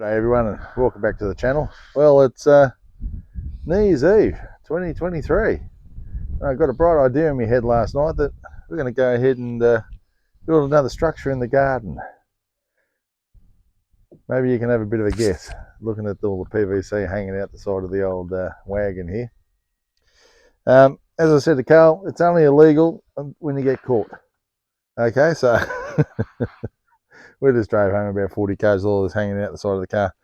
G'day everyone and welcome back to the channel. Well, it's New Year's Eve 2023. I got a bright idea in my head last night that we're going to go ahead and build another structure in the garden. Maybe you can have a bit of a guess looking at all the PVC hanging out the side of the old wagon here. As I said to Carl, it's only illegal when you get caught. Okay, so we just drove home about 40 k's, all this hanging out the side of the car.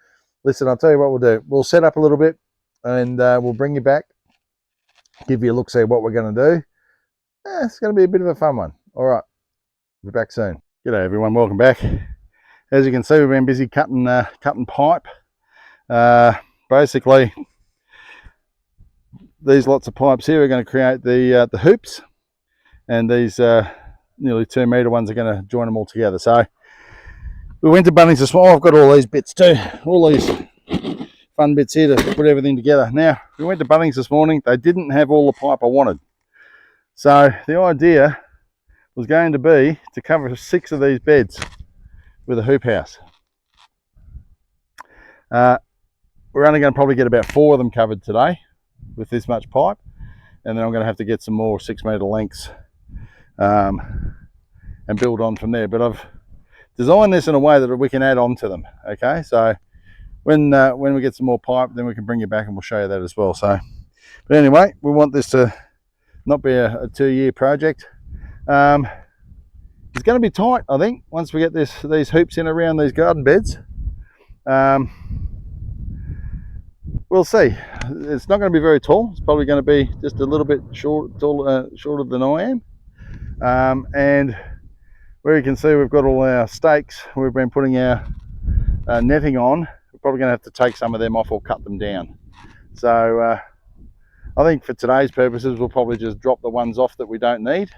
Listen, I'll tell you what we'll do. We'll set up a little bit and we'll bring you back, give you a look, see what we're going to do. It's going to be a bit of a fun one. All right, we'll be back soon. G'day everyone, welcome back. As you can see, we've been busy cutting pipe. Basically, these lots of pipes here are going to create the hoops, and these nearly 2 metre ones are going to join them all together. So we went to Bunnings this morning. I've got all these bits too, all these fun bits here to put everything together. Now, we went to Bunnings this morning. They didn't have all the pipe I wanted. So the idea was going to be to cover 6 of these beds with a hoop house. We're only going to probably get about 4 of them covered today with this much pipe. And then I'm going to have to get some more 6 metre lengths and build on from there. But I've design this in a way that we can add on to them. Okay, so when we get some more pipe, then we can bring you back and we'll show you that as well. So, but anyway, we want this to not be a 2-year project. It's going to be tight, I think, once we get these hoops in around these garden beds. We'll see. It's not going to be very tall. It's probably going to be just a little bit shorter than I am. And where you can see we've got all our stakes we've been putting our netting on, we're probably going to have to take some of them off or cut them down. So I think for today's purposes we'll probably just drop the ones off that we don't need,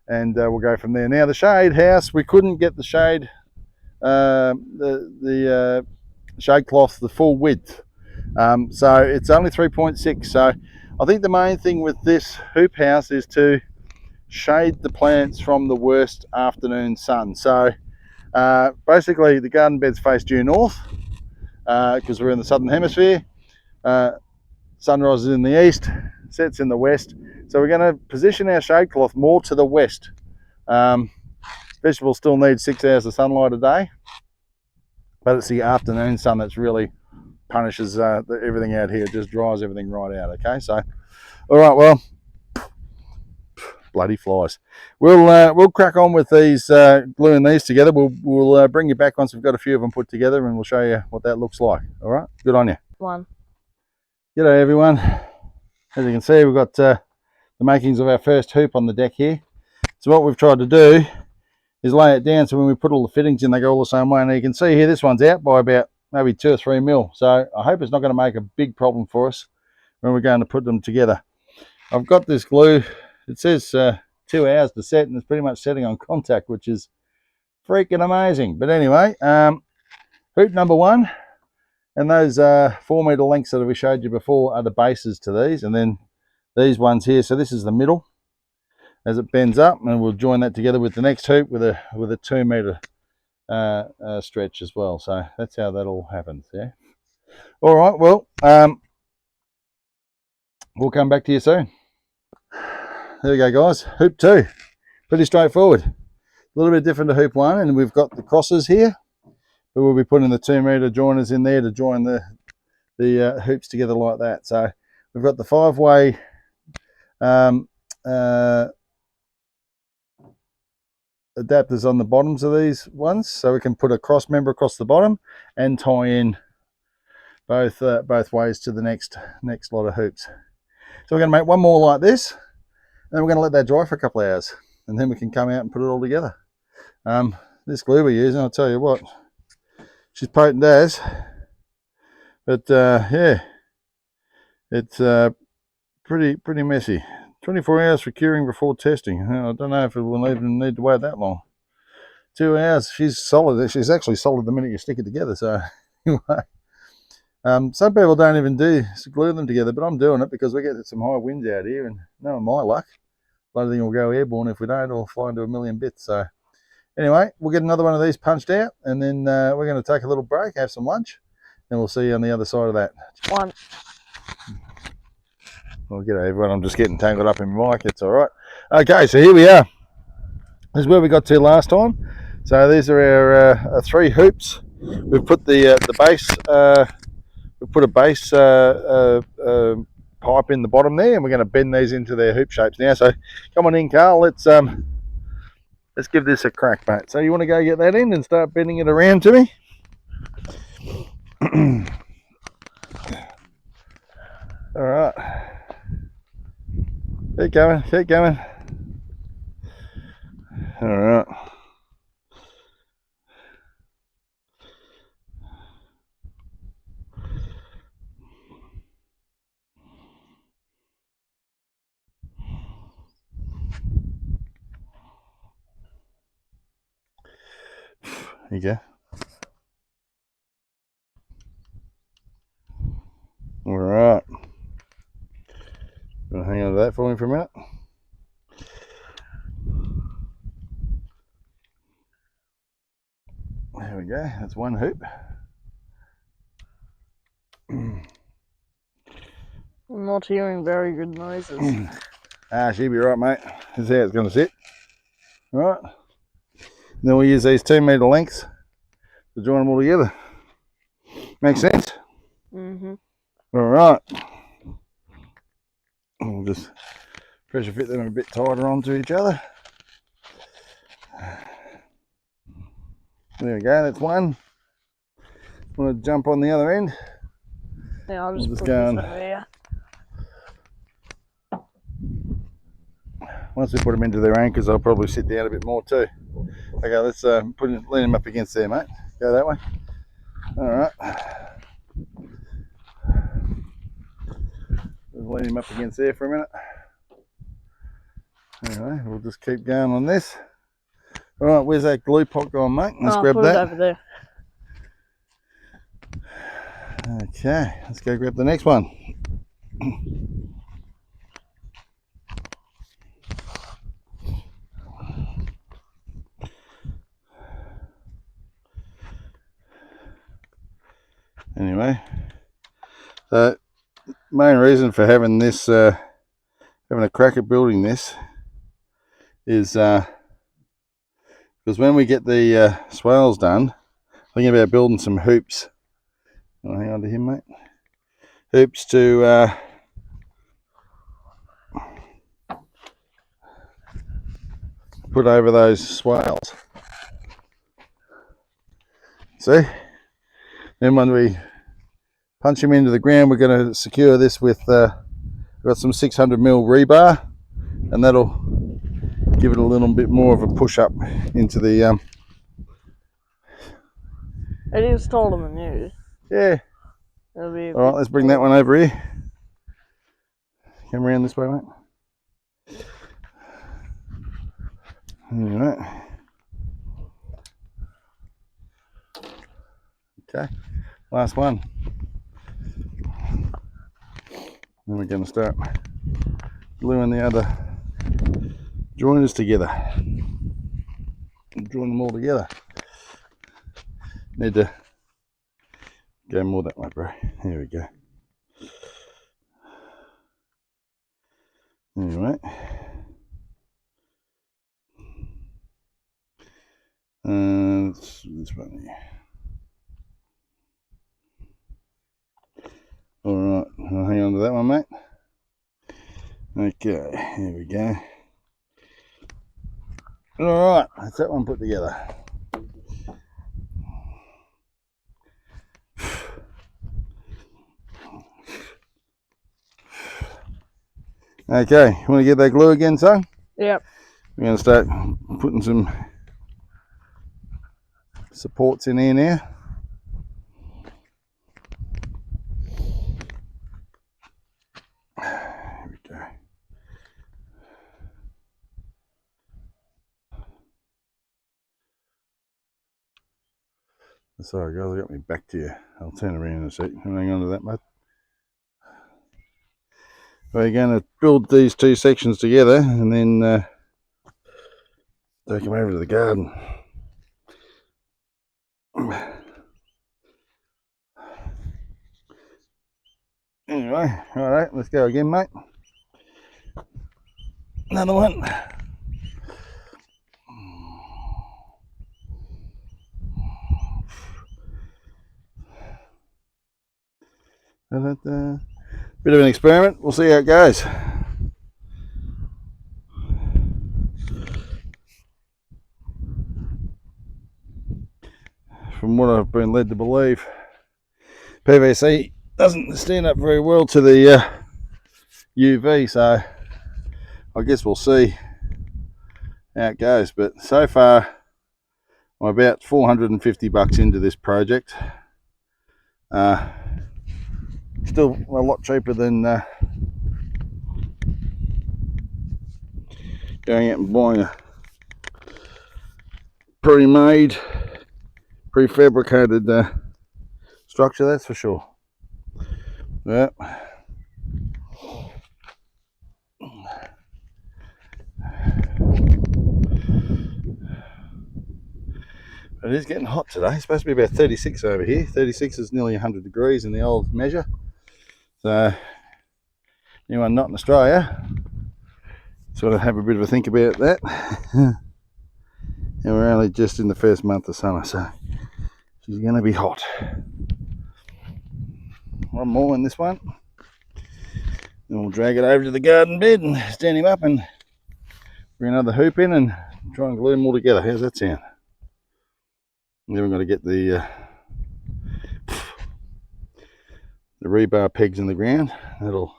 and we'll go from there. Now the shade house, we couldn't get the shade shade cloth the full width, so it's only 3.6. so I think the main thing with this hoop house is to shade the plants from the worst afternoon sun. So basically the garden beds face due north because we're in the southern hemisphere. Sunrise is in the east, sets in the west, so we're going to position our shade cloth more to the west. Vegetables still need 6 hours of sunlight a day, but it's the afternoon sun that's really punishes everything out here. It just dries everything right out. Okay, so all right, well, bloody flies. We'll crack on with these, gluing these together. We'll bring you back once we've got a few of them put together, and we'll show you what that looks like. All right, good on you. G'day everyone. As you can see, we've got the makings of our first hoop on the deck here. So what we've tried to do is lay it down so when we put all the fittings in, they go all the same way. And you can see here, this one's out by about maybe 2 or 3 mil. So I hope it's not going to make a big problem for us when we're going to put them together. I've got this glue. It says 2 hours to set, and it's pretty much setting on contact, which is freaking amazing. But anyway, hoop number 1, and those 4 metre lengths that we showed you before are the bases to these, and then these ones here. So this is the middle as it bends up, and we'll join that together with the next hoop with a 2 metre stretch as well. So that's how that all happens. Yeah. All right. Well, we'll come back to you soon. There we go, guys. Hoop 2, pretty straightforward. A little bit different to hoop 1, and we've got the crosses here, but we'll be putting the 2 metre joiners in there to join the hoops together like that. So we've got the 5-way adapters on the bottoms of these ones, so we can put a cross member across the bottom and tie in both ways to the next lot of hoops. So we're going to make one more like this, and we're going to let that dry for a couple of hours, and then we can come out and put it all together. This glue we're using, I'll tell you what, she's potent as, but yeah, it's pretty messy. 24 hours for curing before testing. I don't know if it will even need to wait that long. 2 hours. She's solid. She's actually solid the minute you stick it together. So anyway, some people don't even glue them together, but I'm doing it because we get some high winds out here, and knowing my luck, a lot of things will go airborne. If we don't, it'll fly into a million bits. So anyway, we'll get another one of these punched out, and then we're going to take a little break, have some lunch, and we'll see you on the other side of that. 1. Well, g'day everyone, I'm just getting tangled up in my mic, it's alright. Okay, so here we are. This is where we got to last time. So these are our 3 hoops. We've put the base, we've put a base pipe in the bottom there, and we're going to bend these into their hoop shapes now. So come on in, Carl, let's give this a crack, mate. So you want to go get that in and start bending it around to me? Alright. Keep going, keep going. Alright. There you go. Alright. Hang on to that for me for a minute. There we go, that's one hoop. I'm not hearing very good noises. She'll be right, mate. This is how it's going to sit. Right. Then we'll use these 2 metre lengths to join them all together. Make sense? Mm-hmm. Alright. We'll just pressure fit them a bit tighter onto each other. There we go, that's one. Want to jump on the other end? Yeah, I'll just We'll put go this on. over here. Once we put them into their anchors, I'll probably sit down a bit more too. Okay, let's lean them up against there, mate. Go that way. Alright. Lean him up against there for a minute. Anyway, we'll just keep going on this. Alright, where's that glue pot gone, mate? Let's grab put that. It over there. Okay, let's go grab the next one. Anyway, the main reason for having this, having a crack at building this is because when we get the swales done, thinking about building some hoops. Oh, hang on to him, mate. Hoops to put over those swales. See? Then when we punch them into the ground, we're going to secure this with got some 600mm rebar, and that'll give it a little bit more of a push up into the It is taller than you. yeah. Alright, let's bring that one over here. Come around this way, mate. Alright. Okay, last one. Then we're going to start gluing the other joiners together. Join them all together. Need to go more that way, bro. There we go. Anyway. This one here. Alright, I'll hang on to that one, mate. Okay, here we go. Alright, that's that one put together. Okay, you want to get that glue again, son? Yep. We're going to start putting some supports in here now. Here we go. Sorry guys, I got me back to you. I'll turn around in a sec. Hang on to that, mate. We're going to build these 2 sections together and then take them over to the garden. let's go again, mate. Another one. Bit of an experiment. We'll see how it goes. From what I've been led to believe, PVC doesn't stand up very well to the UV, so I guess we'll see how it goes. But so far, I'm about $450 into this project. Still a lot cheaper than going out and buying a pre-made, prefabricated structure, that's for sure. Yep. It is getting hot today. It's supposed to be about 36 over here. 36 is nearly 100 degrees in the old measure. So anyone not in Australia sort of have a bit of a think about that. And we're only just in the first month of summer, so she's going to be hot. One more in this one. Then we'll drag it over to the garden bed and stand him up and bring another hoop in and try and glue them all together. How's that sound? Then we've got to get the rebar pegs in the ground. That'll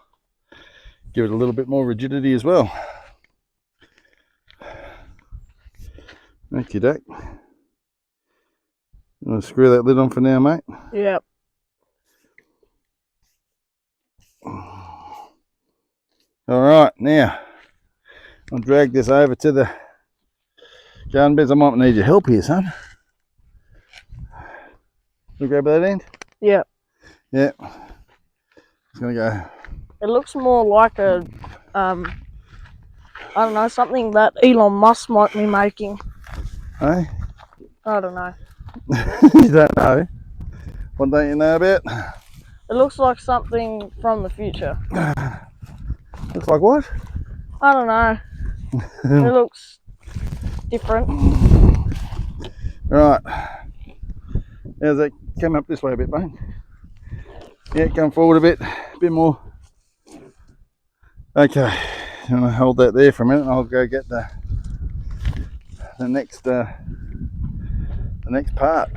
give it a little bit more rigidity as well. Okie doke. You want to screw that lid on for now, mate? Yep. Alright, now I'll drag this over to the garden beds. I might need your help here, son. You grab that end? Yep. Yep. It's gonna go. It looks more like a, I don't know, something that Elon Musk might be making. Hey? I don't know. You don't know? What don't you know about? It looks like something from the future. Looks like what? I don't know. It looks different. Right. How's that? Come up this way a bit, mate. Yeah, come forward a bit more. Okay, I'm gonna hold that there for a minute and I'll go get the next part.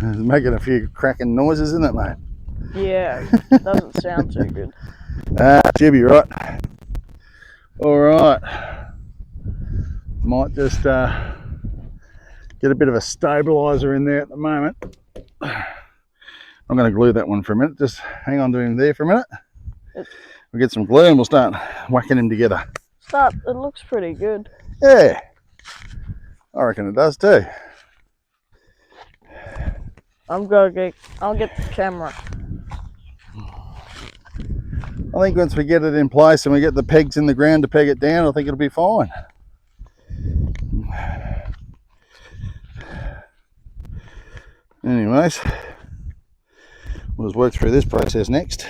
It's making a few cracking noises, isn't it, mate? Yeah, doesn't sound too good. She'll be right. Alright. Might just get a bit of a stabilizer in there at the moment. I'm going to glue that one for a minute. Just hang on to him there for a minute. We'll get some glue and we'll start whacking him together. It looks pretty good. Yeah, I reckon it does too. I'll get the camera. I think once we get it in place and we get the pegs in the ground to peg it down, I think it'll be fine. Anyways, we'll just work through this process next.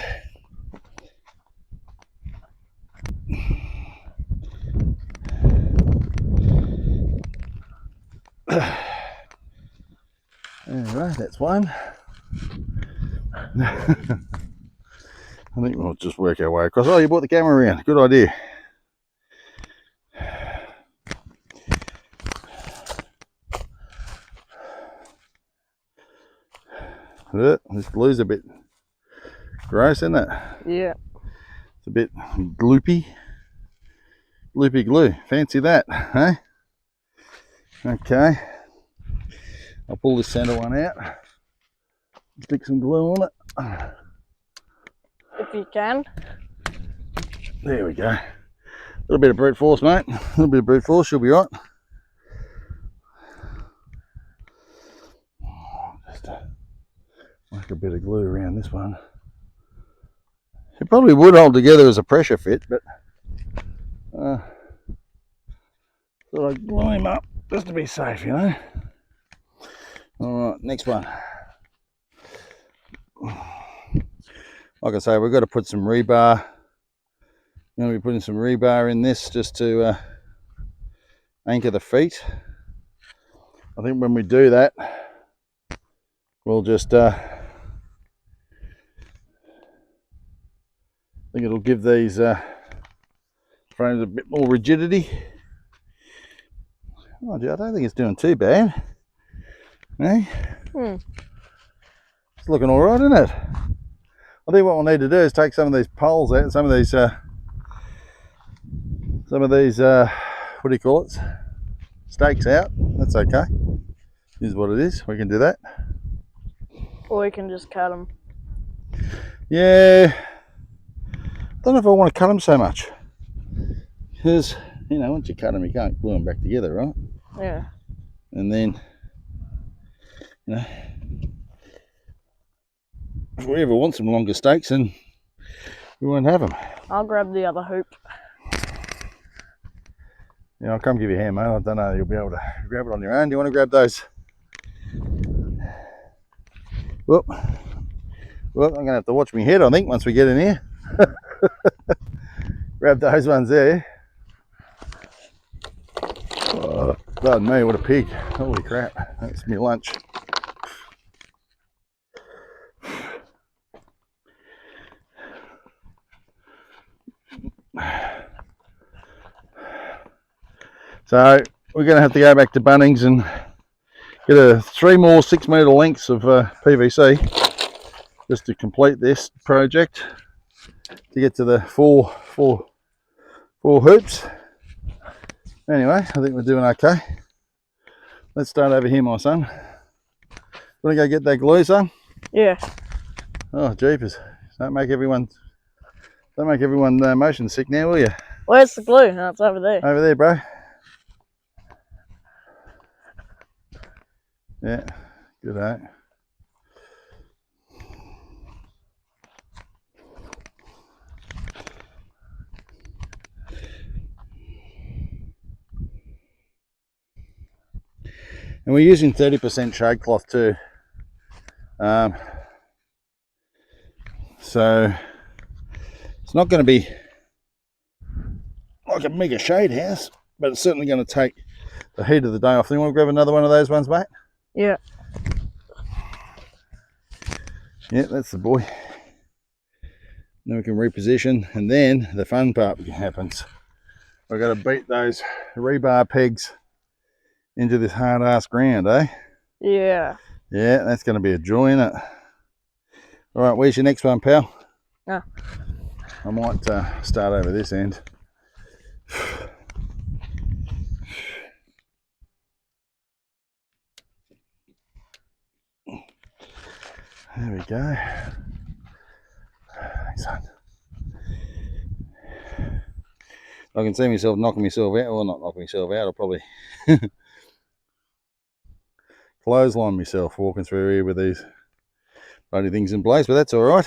Alright, that's one. I think we'll just work our way across. Oh, you brought the camera around. Good idea. This glue's a bit gross, isn't it? Yeah. It's a bit gloopy. Gloopy glue. Fancy that, eh? Okay. I'll pull this center one out. Stick some glue on it. If you can. There we go. A little bit of brute force, mate. A little bit of brute force, she'll be right. Like a bit of glue around this one. It probably would hold together as a pressure fit, but thought I'd glue him up just to be safe, you know. Alright, next one. Like I say, we've got to put some rebar. I'm going to be putting some rebar in this just to anchor the feet. I think when we do that, we'll just I think it'll give these frames a bit more rigidity. Oh, gee, I don't think it's doing too bad. Eh? It's looking all right, isn't it? I think what we'll need to do is take some of these poles out, some of these what do you call it? Stakes out. That's okay. Is what it is. We can do that. Or we can just cut them. Yeah. Don't know if I want to cut them so much, because you know, once you cut them, you can't glue them back together, right? Yeah. And then, you know, if we ever want some longer stakes, then we won't have them. I'll grab the other hoop. Yeah, I'll come give you a hand, mate. I don't know, you'll be able to grab it on your own. Do you want to grab those? Well, I'm going to have to watch my head, I think, once we get in here. Grab those ones there. Oh, pardon me, what a pig. Holy crap, that's me lunch. So we're going to have to go back to Bunnings and get 3 more 6 metre lengths of PVC just to complete this project, to get to the four hoops. Anyway, I think we're doing okay. Let's start over here, my son. Want to go get that glue, son? Yeah. Oh, jeepers! Don't make everyone motion sick now, will you? Where's the glue? No, it's over there. Over there, bro. Yeah, good, eh? And we're using 30% shade cloth too. So it's not going to be like a mega shade house, but it's certainly going to take the heat of the day off. Do you want to grab another one of those ones, mate? Yeah. Yeah, that's the boy. Then we can reposition, and then the fun part happens. We've got to beat those rebar pegs into this hard ass ground, eh? Yeah. Yeah, that's going to be a joy, isn't it? All right, where's your next one, pal? No. I might start over this end. There we go. Thanks, son. I can see myself knocking myself out. Well, not knocking myself out. I'll probably clothesline myself walking through here with these bloody things in place, but that's all right.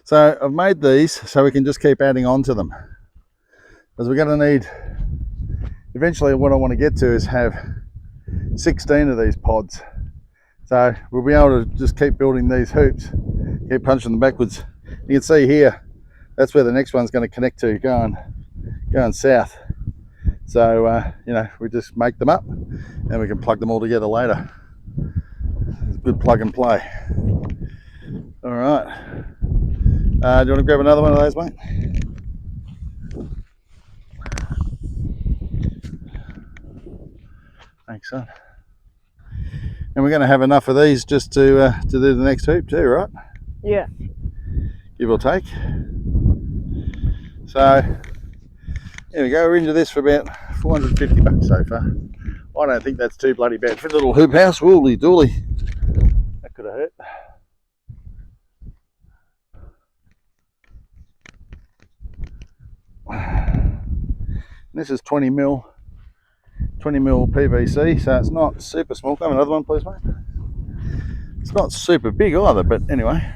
So I've made these so we can just keep adding on to them, because we're going to need, eventually what I want to get to is have 16 of these pods. So we'll be able to just keep building these hoops, keep punching them backwards. You can see here, that's where the next one's going to connect to, going south. So you know, we just make them up and we can plug them all together later. It's a good plug and play. All right. Do you want to grab another one of those, mate? Thanks, son. And we're going to have enough of these just to do the next hoop too, right? Yeah. Give or take. So here we go. We're into this for about 450 bucks so far. I don't think that's too bloody bad for a little hoop house. Wooly dooly. That could have hurt. This is 20 mil PVC, so it's not super small. Have another one, please, mate. It's not super big either, but anyway,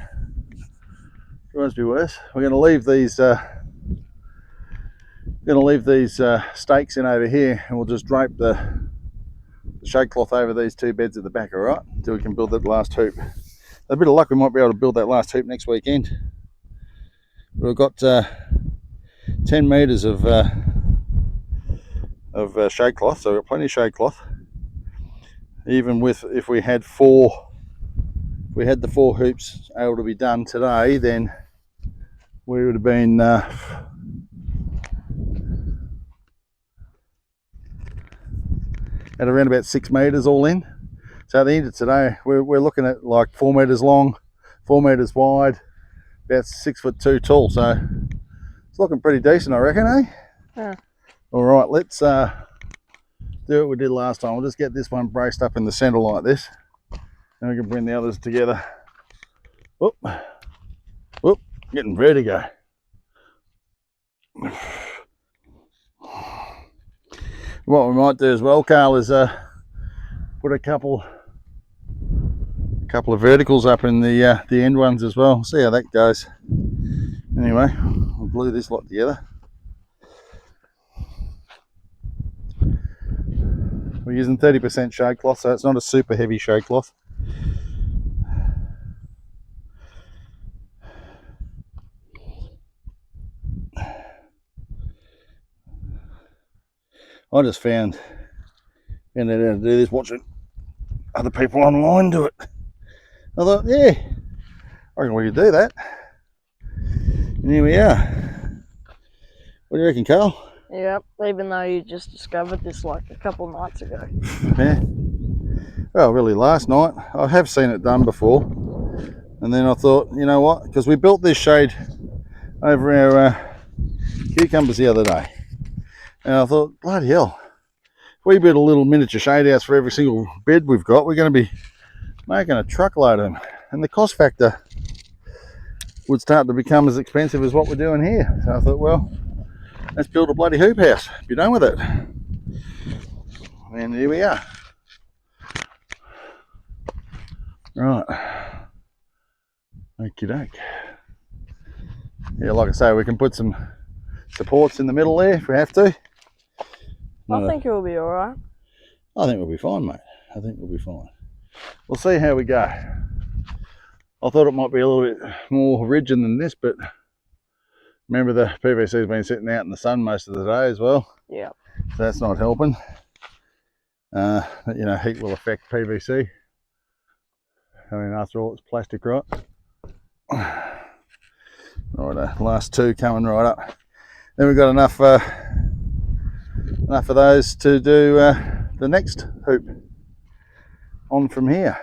it must be worse. We're going to leave these stakes in over here, and we'll just drape the shade cloth over these two beds at the back, all right, until we can build that last hoop. A bit of luck, we might be able to build that last hoop next weekend. We've got 10 metres of shade cloth, so we've got plenty of shade cloth. Even with, if we had the 4 hoops able to be done today, then we would have been at around about 6 metres all in. So at the end of today, we're looking at like 4 metres long, 4 metres wide, about 6'2" tall. So it's looking pretty decent, I reckon, eh? Yeah. All right, let's do what we did last time. We'll just get this one braced up in the centre like this, and we can bring the others together. Whoop, whoop, getting vertigo. What we might do as well, Carl, is put a couple of verticals up in the end ones as well. See how that goes. Anyway, I'll glue this lot together. We're using 30% shade cloth, so it's not a super heavy shade cloth. I just found out how to do this watching other people online do it. I thought, yeah, I reckon we could do that. And here we are. What do you reckon, Carl? Yep, even though you just discovered this like a couple of nights ago. Yeah. Well, really last night. I have seen it done before. And then I thought, you know what? Because we built this shade over our cucumbers the other day. And I thought, bloody hell, if we build a little miniature shade house for every single bed we've got, we're going to be making a truckload of them. And the cost factor would start to become as expensive as what we're doing here. So I thought, well, let's build a bloody hoop house. Be done with it. And here we are. Right. Okie doke. Yeah, like I say, we can put some supports in the middle there if we have to. I think it will be alright. I think we'll be fine, mate. I think we'll be fine. We'll see how we go. I thought it might be a little bit more rigid than this, but remember the PVC's been sitting out in the sun most of the day as well. Yeah. So that's not helping. You know, heat will affect PVC. I mean, after all, it's plastic, right? Right, last two coming right up. Then we've got enough of those to do the next hoop on from here.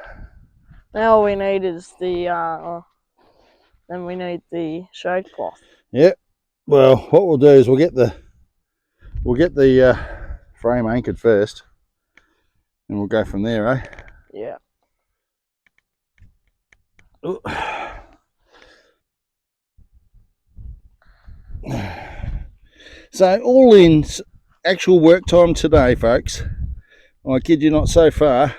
Now all we need is the then we need the shade cloth. Yep. Well, what we'll do is we'll get the frame anchored first, and we'll go from there, eh? Yeah. Ooh. So all in actual work time today, folks, I kid you not, so far,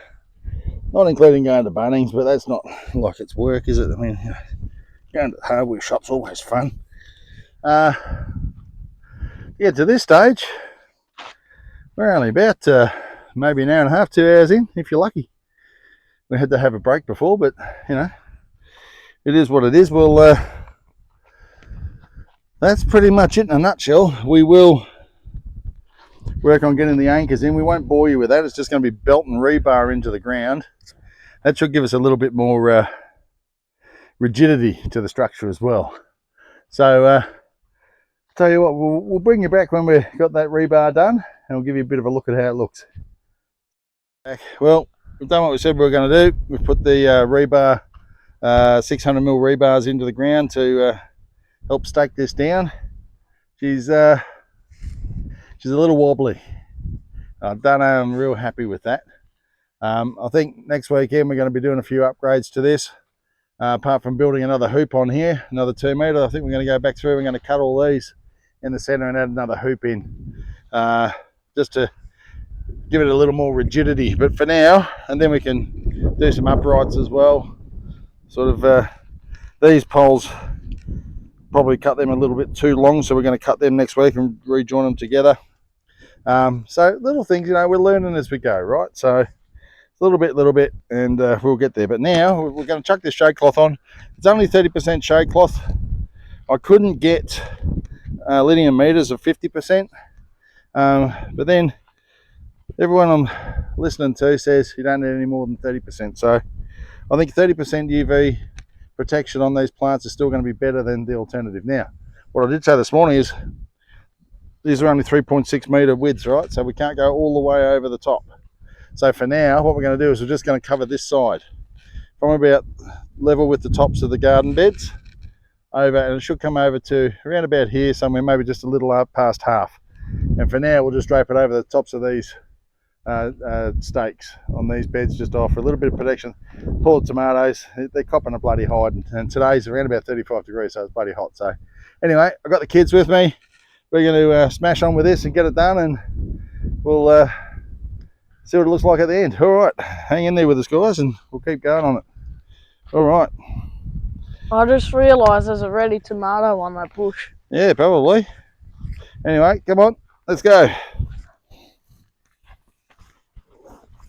not including going to Bunnings, but that's not like it's work, is it? I mean, going to the hardware shop's always fun. Yeah, to this stage, we're only about maybe an hour and a half, 2 hours in, if you're lucky. We had to have a break before, but you know, it is what it is. Well, that's pretty much it in a nutshell. We will work on getting the anchors in. We won't bore you with that. It's just going to be belt and rebar into the ground. That should give us a little bit more rigidity to the structure as well. So, tell you what, we'll bring you back when we've got that rebar done, and we'll give you a bit of a look at how it looks. Well, we've done what we said we were going to do. We've put the rebar, 600mm rebars into the ground to help stake this down. She's a little wobbly. I don't know, I'm real happy with that. I think next weekend we're going to be doing a few upgrades to this. Apart from building another hoop on here, another 2 metre, I think we're going to go back through. We're going to cut all these in the centre and add another hoop in. just to give it a little more rigidity. But for now, and then we can do some uprights as well. Sort of these poles, probably cut them a little bit too long, so we're going to cut them next week and rejoin them together. So little things, you know, we're learning as we go, right? So little bit, and we'll get there. But now we're going to chuck this shade cloth on. It's only 30% shade cloth. I couldn't get linear meters of 50%, but then everyone I'm listening to says you don't need any more than 30%. So I think 30% UV protection on these plants is still going to be better than the alternative. Now, what I did say this morning is these are only 3.6 meter widths, right? So we can't go all the way over the top. So for now, what we're going to do is we're just going to cover this side from about level with the tops of the garden beds over, and it should come over to around about here somewhere, maybe just a little up past half. And for now, we'll just drape it over the tops of these stakes on these beds, just to offer a little bit of protection. Poor tomatoes, they're copping a bloody hide, and today's around about 35 degrees, so it's bloody hot. So anyway, I've got the kids with me. We're going to smash on with this and get it done, and we'll see what it looks like at the end. All right, hang in there with us, guys, and we'll keep going on it. All right. I just realised there's a ready tomato on that bush. Yeah, probably. Anyway, come on, let's go.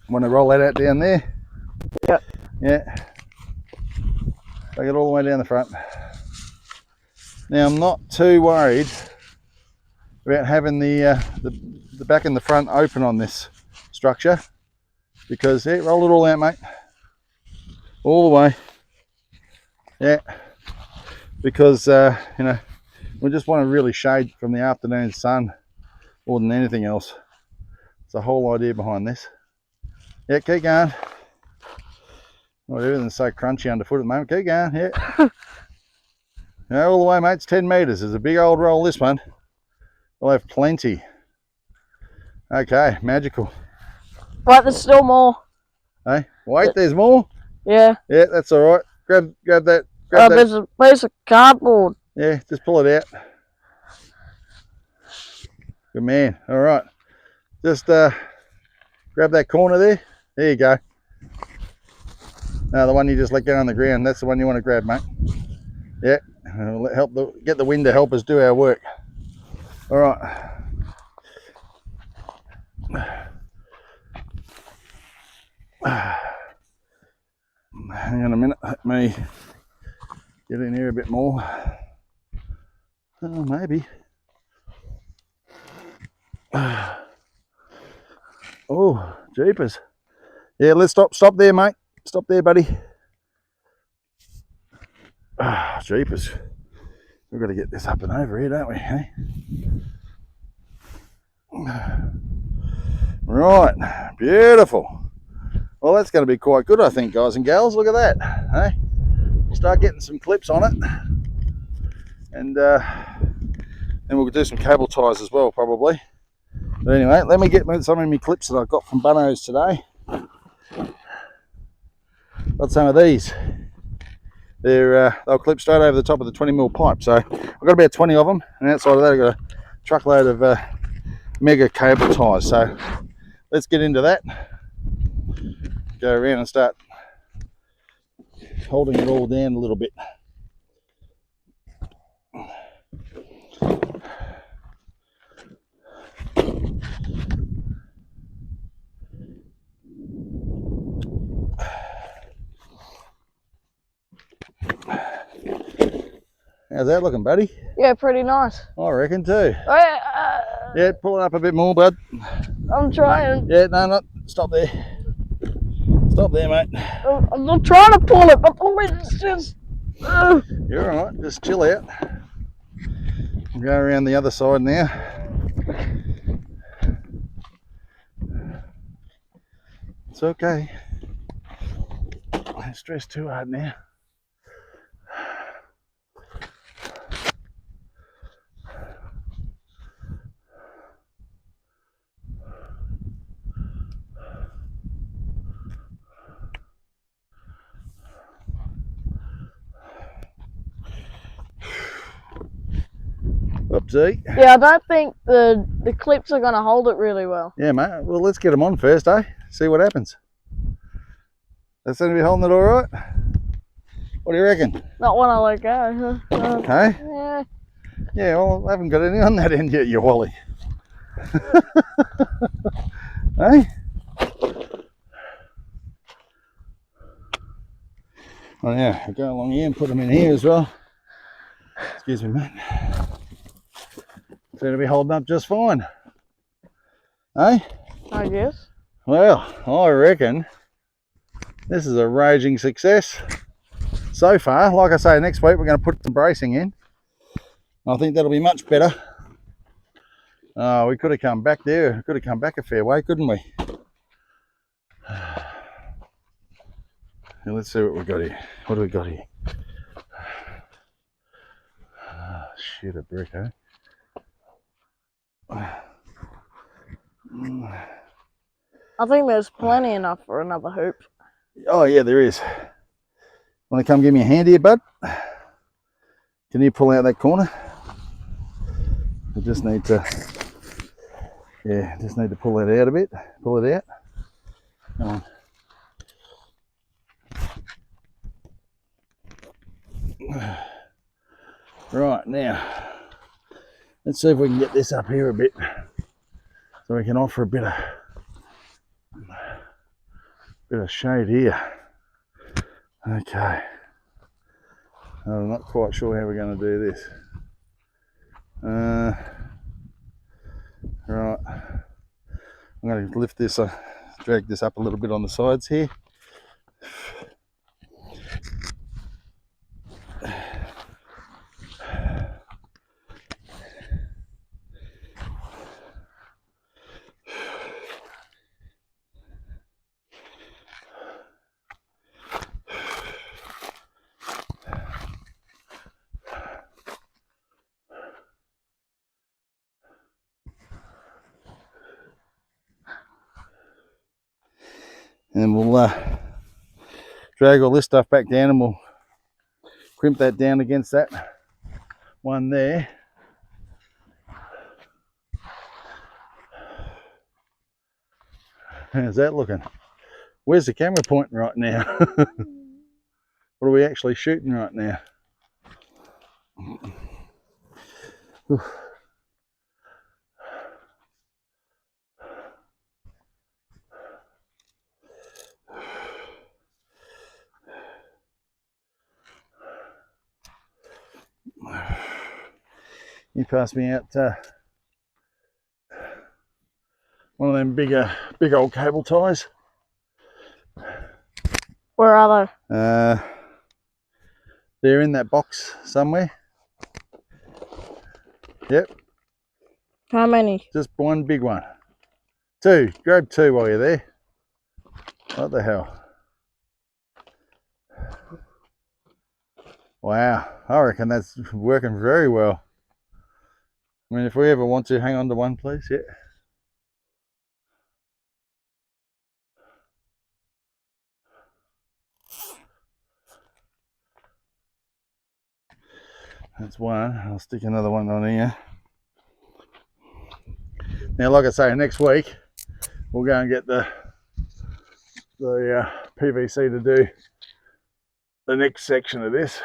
Want to roll that out down there? Yep. Yeah. Take it all the way down the front. Now I'm not too worried about having the back and the front open on this structure, because yeah, roll it all out, mate. All the way. Yeah. Because you know, we just want to really shade from the afternoon sun more than anything else. It's the whole idea behind this. Yeah, keep going. Well, everything's so crunchy underfoot at the moment. Keep going, yeah. Yeah, all the way, mate. It's 10 metres. It's a big old roll, this one. We'll have plenty. Okay, magical. Right, there's still more. Hey, wait, there's more? Yeah. Yeah, that's all right. Grab that. Grab that. There's a piece of cardboard. Yeah, just pull it out. Good man. All right. Just grab that corner there. There you go. Now the one you just let go on the ground, that's the one you want to grab, mate. Yeah, help get the wind to help us do our work. All right. Hang on a minute. Let me get in here a bit more. Oh, maybe. Oh, jeepers. Yeah, let's stop there, mate. Stop there, buddy. Ah, jeepers. We've got to get this up and over here, don't we? Hey? Right, beautiful. Well, that's going to be quite good, I think, guys and gals. Look at that. Hey? We'll start getting some clips on it. And then we'll do some cable ties as well, probably. But anyway, let me get some of my clips that I got from Bunno's today. Got some of these. They'll clip straight over the top of the 20mm pipe. So I've got about 20 of them, and outside of that I've got a truckload of mega cable ties. So let's get into that. Go around and start holding it all down a little bit. How's that looking, buddy? Yeah, pretty nice. I reckon too. Oh, Yeah, pull it up a bit more, bud. I'm trying. Yeah, no, not stop there. Stop there, mate. I'm not trying to pull it, but the wind's just... You're all right, just chill out. We'll go around the other side now. It's okay. Don't stress too hard now. Whoopsie. Yeah, I don't think the clips are gonna hold it really well. Yeah, mate. Well, let's get them on first, eh? See what happens. That seem to be holding it all right. What do you reckon? Not when I let go. Hey? Yeah. Yeah, well, I haven't got any on that end yet, you wally. Hey? Oh yeah, I'll go along here and put them in here as well. Excuse me, mate. Seem to be holding up just fine. Hey? I guess. Well, I reckon this is a raging success so far. Like I say, next week we're going to put some bracing in. I think that'll be much better. Oh, we could have come back there. We could have come back a fair way, couldn't we? Now let's see what we've got here. What do we got here? Oh, shit, a brick, eh? I think there's plenty enough for another hoop. Oh yeah, there is. Want to come give me a hand here, bud? Can you pull out that corner? I just need to, yeah, just need to pull that out a bit. Pull it out. Come on. Right, now, let's see if we can get this up here a bit so we can offer a bit of shade here. Okay. I'm not quite sure how we're going to do this. Right. I'm going to lift this, drag this up a little bit on the sides here. And we'll drag all this stuff back down and we'll crimp that down against that one there. How's that looking? Where's the camera pointing right now? What are we actually shooting right now? You passed me out one of them big old cable ties. Where are They're in that box somewhere. Yep. they? How many? Just one big one. Two. Grab two while you're there. What the hell? Wow. I reckon that's working very well. I mean, if we ever want to hang on to one, please. Yeah. That's one. I'll stick another one on here. Now, like I say, next week we'll go and get the PVC to do the next section of this,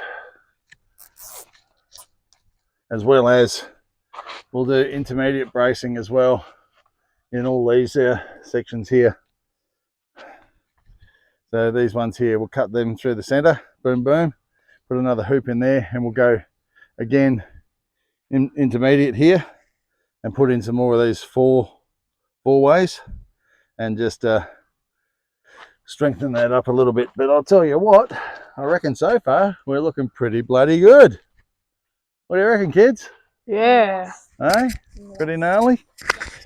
as well as we'll do intermediate bracing as well in all these sections here. So these ones here, we'll cut them through the center, boom, boom, put another hoop in there, and we'll go again in intermediate here and put in some more of these four ways and just strengthen that up a little bit. But I'll tell you what, I reckon so far we're looking pretty bloody good. What do you reckon, kids? Yeah. Eh? Pretty gnarly.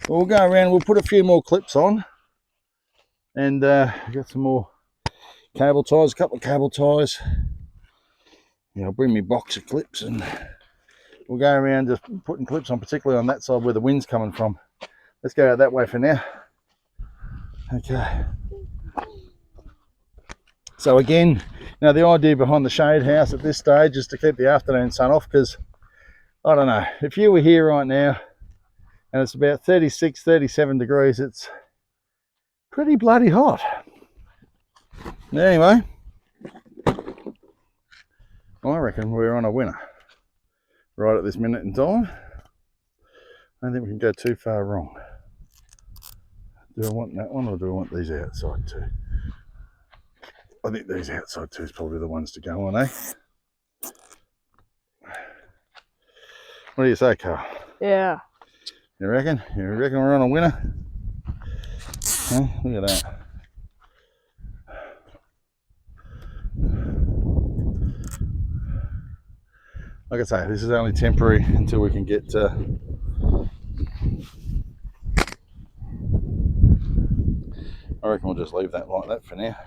We'll go around, we'll put a few more clips on and get some more cable ties, a couple of cable ties. Yeah, I'll bring me box of clips and we'll go around just putting clips on, particularly on that side where the wind's coming from. Let's go out that way for now. Okay. So again, now the idea behind the shade house at this stage is to keep the afternoon sun off, because I don't know. If you were here right now and it's about 36, 37 degrees, it's pretty bloody hot. Anyway, I reckon we're on a winner right at this minute in time. I don't think we can go too far wrong. Do I want that one or do I want these outside too? I think these outside two is probably the ones to go on, eh? What do you say, Carl? Yeah. You reckon? You reckon we're on a winner? Huh? Look at that. Like I say, this is only temporary until we can get I reckon we'll just leave that like that for now.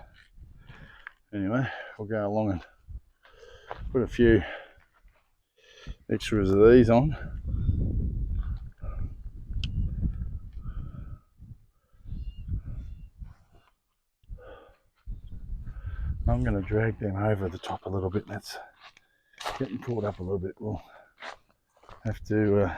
Anyway, we'll go along and put a few extras of these on. I'm going to drag them over the top a little bit. That's getting caught up a little bit. We'll have to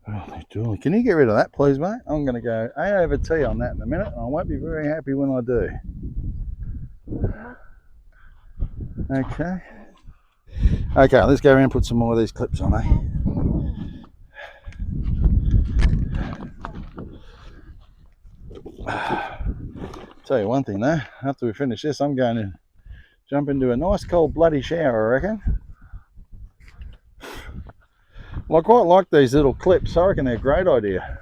oh, Julie, can you get rid of that, please, mate? I'm going to go A over T on that in a minute, and I won't be very happy when I do. Okay. Okay, let's go around and put some more of these clips on, eh? Tell you one thing though, after we finish this, I'm going to jump into a nice cold bloody shower, I reckon. Well, I quite like these little clips. I reckon they're a great idea.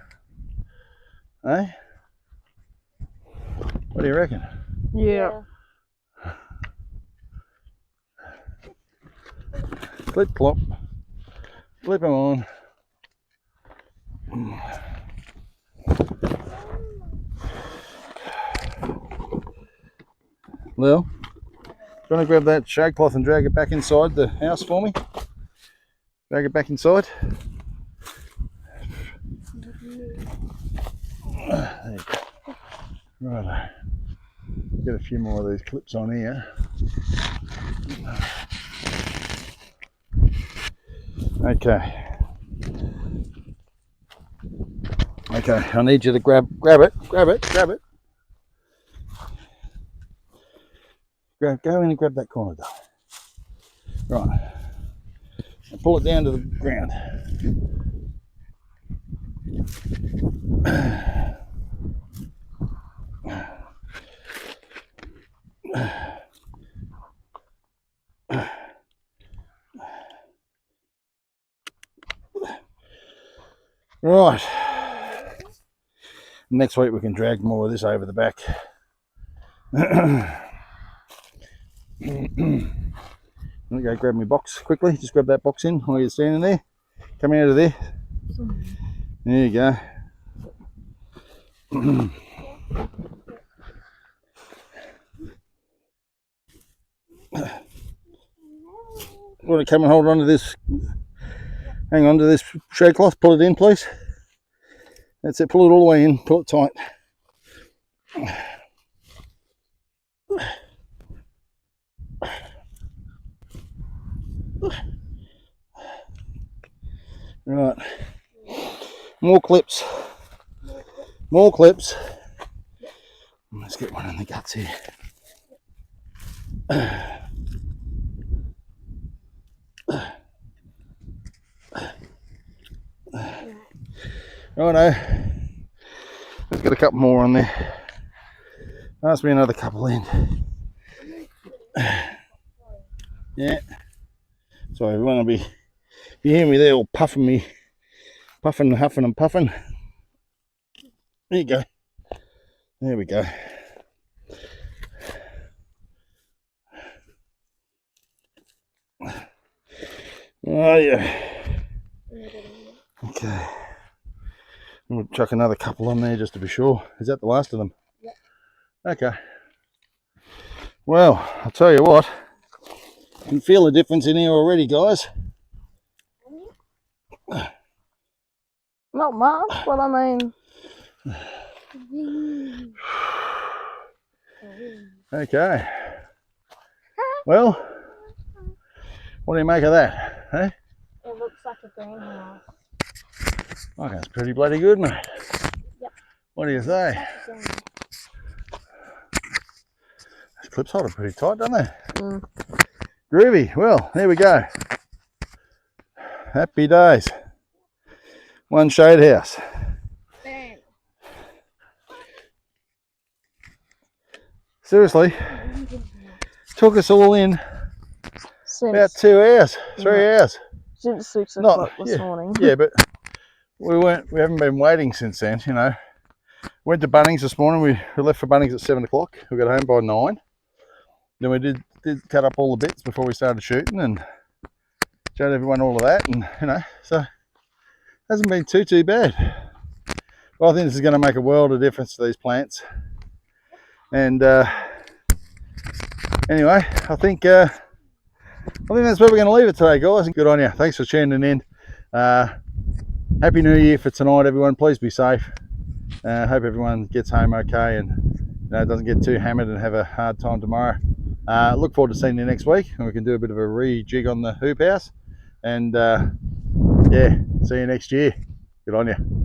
Eh? What do you reckon? Yeah. Clip clop. Flip them on. Lil, do you want to grab that shade cloth and drag it back inside the house for me? Drag it back inside. There you go. Right. Get a few more of these clips on here. Okay. Okay, I need you to grab it. Go in and grab that corner down. Right. And pull it down to the ground. Right. Next week we can drag more of this over the back. Let me go grab my box quickly. Just grab that box in while you're standing there. Come out of there. There you go. Want to come and hold on to this? Hang on to this shade cloth. Pull it in, please. That's it. Pull it all the way in. Pull it tight. Right. More clips. More clips. Let's get one in the guts here. Righto. Let's get a couple more on there. Ask me another couple in. Yeah. Sorry, everyone will be. You hear me there all puffing me, puffing, huffing and puffing. There you go. There we go. Oh yeah. Okay. We'll chuck another couple on there just to be sure. Is that the last of them? Yep. Okay. Well, I'll tell you what. You can feel the difference in here already, guys. Not much, but I mean, Okay. Well, what do you make of that? Hey? It looks like a greenhouse. I think it's pretty bloody good, mate. Yep. What do you say? These clips hold it pretty tight, don't they? Mm. Groovy. Well, there we go. Happy days. One shade house. Bang. Seriously, took us all in about 2 hours, 3 hours. Since 6 Not- o'clock this morning. Yeah, but we haven't been waiting since then, you know. Went to Bunnings this morning. We left for Bunnings at 7 o'clock. We got home by 9. Then we did cut up all the bits before we started shooting and showed everyone all of that, and you know, so it hasn't been too bad. Well, I think this is going to make a world of difference to these plants. And anyway, I think that's where we're going to leave it today, guys. Good on you. Thanks for tuning in. Happy New Year for tonight, everyone. Please be safe. Hope everyone gets home okay and doesn't get too hammered and have a hard time tomorrow. Look forward to seeing you next week, and we can do a bit of a rejig on the hoop house. And yeah, see you next year. Good on you.